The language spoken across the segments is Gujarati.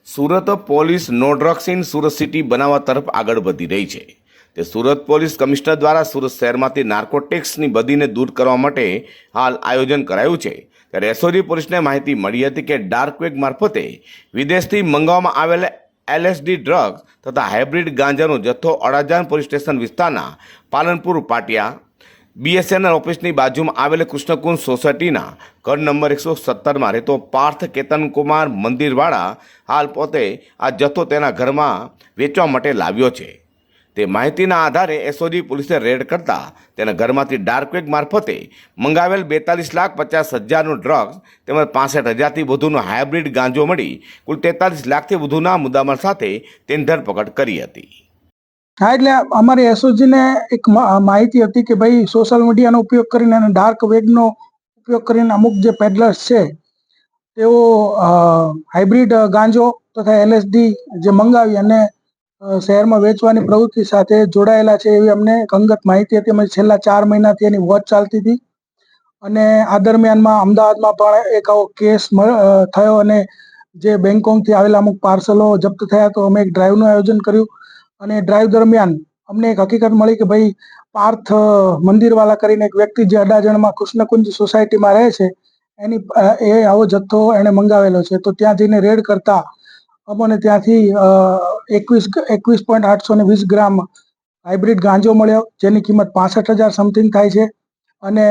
Surat police no drugs in Surat city બનાવવા તરફ આગળ વધી રહી છે। તે સુરત પોલીસ કમિશનર દ્વારા સુરત શહેરમાંથી નાર્કોટિક્સની બદીને દૂર કરવા માટે હાલ આયોજન કરાયું છે। ત્યારે એસઓજી પોલીસને માહિતી મળી હતી કે ડાર્ક વેબ મારફતે વિદેશથી મંગાવવામાં આવેલા એલએસડી ડ્રગ્સ તથા હાઇબ્રિડ ગાંજાનો જથ્થો અડાજણ પોલીસ સ્ટેશન વિસ્તારના પાલનપુર પાટિયા બીએસએનએલ ઓફિસની બાજુમાં આવેલ કૃષ્ણકુંજ સોસાયટીના ઘર નંબર 117માં રહેતો પાર્થ કેતનકુમાર મંદિરવાળા હાલ પોતે આ જથ્થો તેના ઘરમાં વેચવા માટે લાવ્યો છે। તે માહિતીના આધારે એસઓજી પોલીસે રેડ કરતા તેના ઘરમાંથી ડાર્ક વેબ મારફતે મંગાવેલ 42,50,000નું ડ્રગ્સ તેમજ 65,000થી વધુનો હાઇબ્રિડ ગાંજો મળી કુલ 43 લાખથી વધુના મુદ્દામાલ સાથે તેની ધરપકડ કરી હતી। હા, એટલે અમારી એસઓજીને એક માહિતી હતી કે ભાઈ સોશિયલ મીડિયાનો ઉપયોગ કરીને અને ડાર્ક વેબનો ઉપયોગ કરીને અમુક જે પેડલર્સ છે તેઓ હાઇબ્રિડ ગાંજો તથા એલએસડી જે મંગાવી અને શહેરમાં વેચવાની પ્રવૃત્તિ સાથે જોડાયેલા છે એવી અમને અંગત માહિતી હતી। અમે છેલ્લા 4 મહિનાથી એની વોચ ચાલતી હતી અને આ દરમિયાનમાં અમદાવાદમાં પણ એક આવો કેસ થયો અને જે બેંગકોકથી આવેલા અમુક પાર્સલો જપ્ત થયા તો અમે એક ડ્રાઈવનું આયોજન કર્યું અને ડ્રાઈવ દરમિયાન અમને એક હકીકત મળી કે ભાઈ પાર્થ મંદિરવાલા કરીને એક વ્યક્તિ જે અડાજણમાં કૃષ્ણકુંજ સોસાયટીમાં રહે છે એની એ આવો જથ્થો એણે મંગાવેલો છે। તો ત્યાં જઈને રેડ કરતા અમને ત્યાંથી 21.820 ગ્રામ હાઇબ્રિડ ગાંજો મળ્યો જેની કિંમત 65,000 સમથિંગ થાય છે અને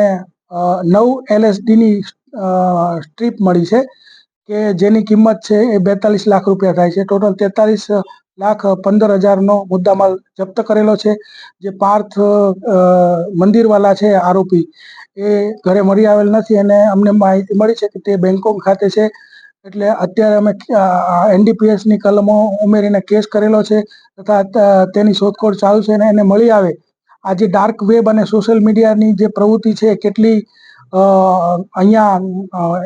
9 એલએસડીની સ્ટ્રીપ મળી છે કે જેની કિંમત છે એ 42 લાખ રૂપિયા થાય છે। ટોટલ 43,15,000નો મુદ્દામાલ જપ્ત કરેલો છે। જે પાર્થ મંદિરવાલા છે આરોપી એ ઘરે મળી આવેલ નથી અને અમને માહિતી મળી છે કે તે બેંગકોક ખાતે છે। એટલે અત્યારે અમે એનડીપીએસની કલમો ઉમેરીને કેસ કરેલો છે તથા તેની શોધખોળ ચાલુ છે અને એને મળી આવે આ જે ડાર્ક વેબ અને સોશિયલ મીડિયાની જે પ્રવૃત્તિ છે કેટલી અહીંયા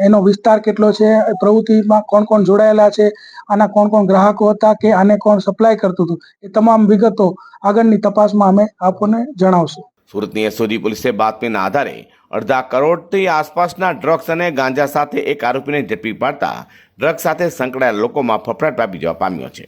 એનો વિસ્તાર કેટલો છે, પ્રવૃત્તિમાં કોણ કોણ જોડાયેલા છે, આના કોણ કોણ ગ્રાહકો હતા કે આને કોણ સપ્લાય કરતું હતું એ તમામ વિગતો આગળની તપાસમાં અમે આપને જણાવશું। સુરતની એસઓજી પોલીસે બાતમીના આધારે 2.5 કરોડથી આસપાસના ડ્રગ્સ અને ગાંજા સાથે એક આરોપીને ઝડપી પાડતા ડ્રગ્સ સાથે સંકળાયેલા લોકોમાં ફફડાટ વ્યાપી જવા પામ્યો છે।